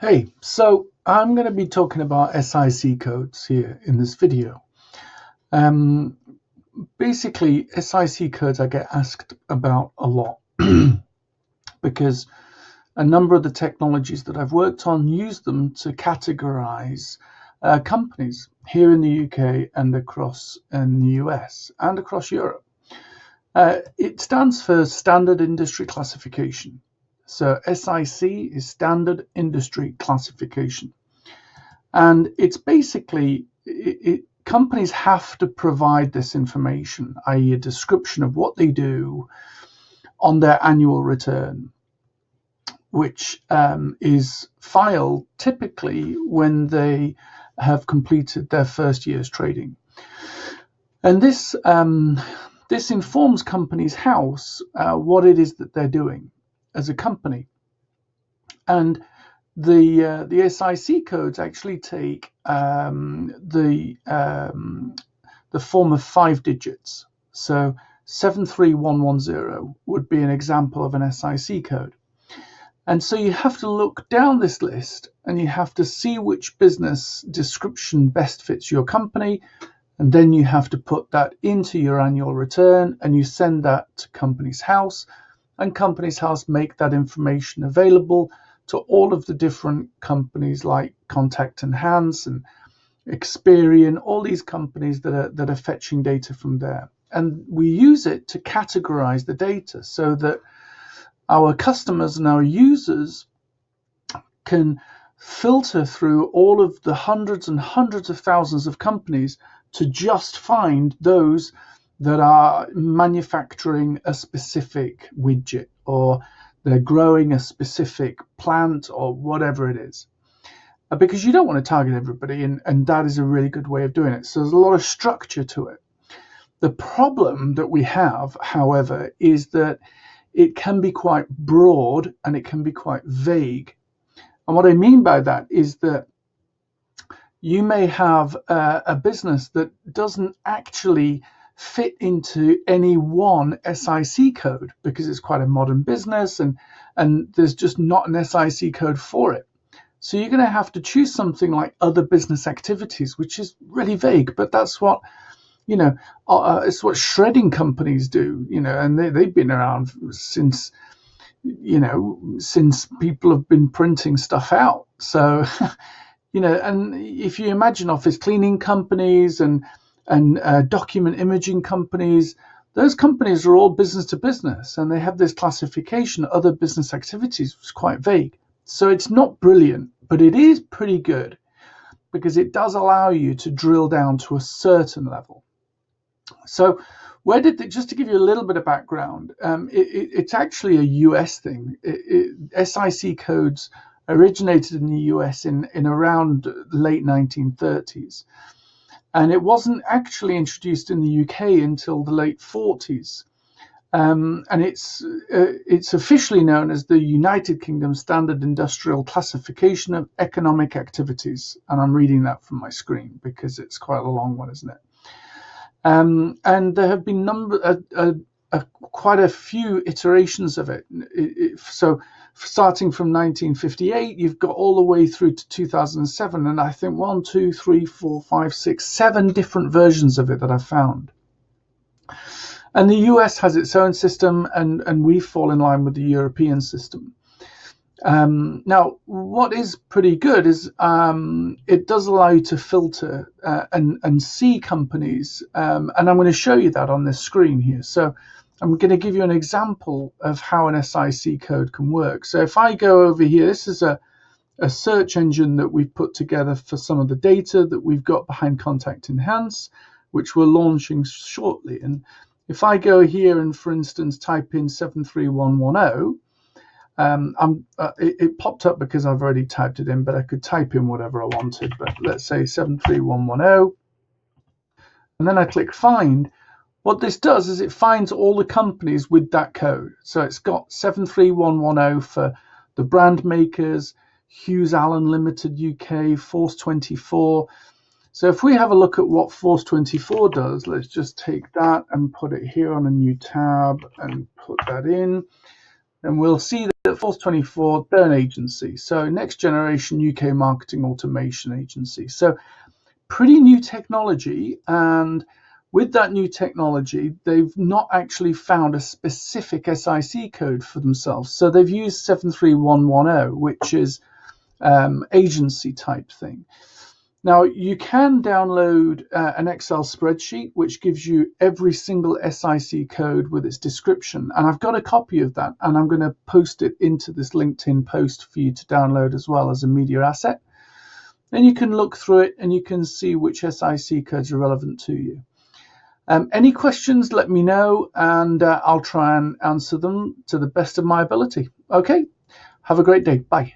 Hey, so I'm going to be talking about SIC codes here in this video. Um, Basically, SIC codes I get asked about a lot because a number of the technologies that I've worked on use them to categorize companies here in the UK and across in the US and across Europe. It stands for Standard Industry Classification. So SIC is Standard Industry Classification. And it's basically, companies have to provide this information, i.e. a description of what they do on their annual return, which is filed typically when they have completed their first year's trading. And this informs Companies House what it is that they're doing as a company. And the SIC codes actually take the form of 5 digits. So 73110 would be an example of an SIC code. And so you have to look down this list and you have to see which business description best fits your company. And then you have to put that into your annual return and you send that to Companies House, and Companies House make that information available to all of the different companies like Contact Enhance and Experian, all these companies that are fetching data from there. And we use it to categorize the data so that our customers and our users can filter through all of the hundreds and hundreds of thousands of companies to just find those that are manufacturing a specific widget, or they're growing a specific plant, or whatever it is. Because you don't want to target everybody, and that is a really good way of doing it. So there's a lot of structure to it. The problem that we have, however, is that it can be quite broad and it can be quite vague. And what I mean by that is that you may have a business that doesn't actually fit into any one SIC code because it's quite a modern business and there's just not an SIC code for it. So you're going to have to choose something like other business activities, which is really vague, but that's what, it's what shredding companies do, and they've been around since people have been printing stuff out. So, and if you imagine office cleaning companies and document imaging companies, those companies are all business to business, and they have this classification, other business activities, which is quite vague. So it's not brilliant, but it is pretty good because it does allow you to drill down to a certain level. So just to give you a little bit of background, it's actually a US thing. SIC codes originated in the US in around late 1930s. And it wasn't actually introduced in the UK until the late 40s. And it's officially known as the United Kingdom Standard Industrial Classification of Economic Activities. And I'm reading that from my screen because it's quite a long one, isn't it? And there have been quite a few iterations of it. So starting from 1958, you've got all the way through to 2007, and I think 7 different versions of it that I've found. And the US has its own system, and we fall in line with the European system. Now, what is pretty good is it does allow you to filter and see companies, and I'm going to show you that on this screen here. So I'm going to give you an example of how an SIC code can work. So if I go over here, this is a search engine that we've put together for some of the data that we've got behind Contact Enhance, which we're launching shortly. And if I go here and, for instance, type in 73110, it popped up because I've already typed it in, but I could type in whatever I wanted. But let's say 73110, and then I click Find. What this does is it finds all the companies with that code. So it's got 73110 for the brand makers, Hughes Allen Limited UK, Force 24. So if we have a look at what Force 24 does, let's just take that and put it here on a new tab and put that in. And we'll see that Force 24, they're an agency. So Next Generation UK Marketing Automation Agency. So pretty new technology, and with that new technology, they've not actually found a specific SIC code for themselves. So they've used 73110, which is agency type thing. Now, you can download an Excel spreadsheet which gives you every single SIC code with its description. And I've got a copy of that, and I'm going to post it into this LinkedIn post for you to download as well as a media asset. Then you can look through it and you can see which SIC codes are relevant to you. Any questions, let me know, and I'll try and answer them to the best of my ability. Okay, have a great day. Bye.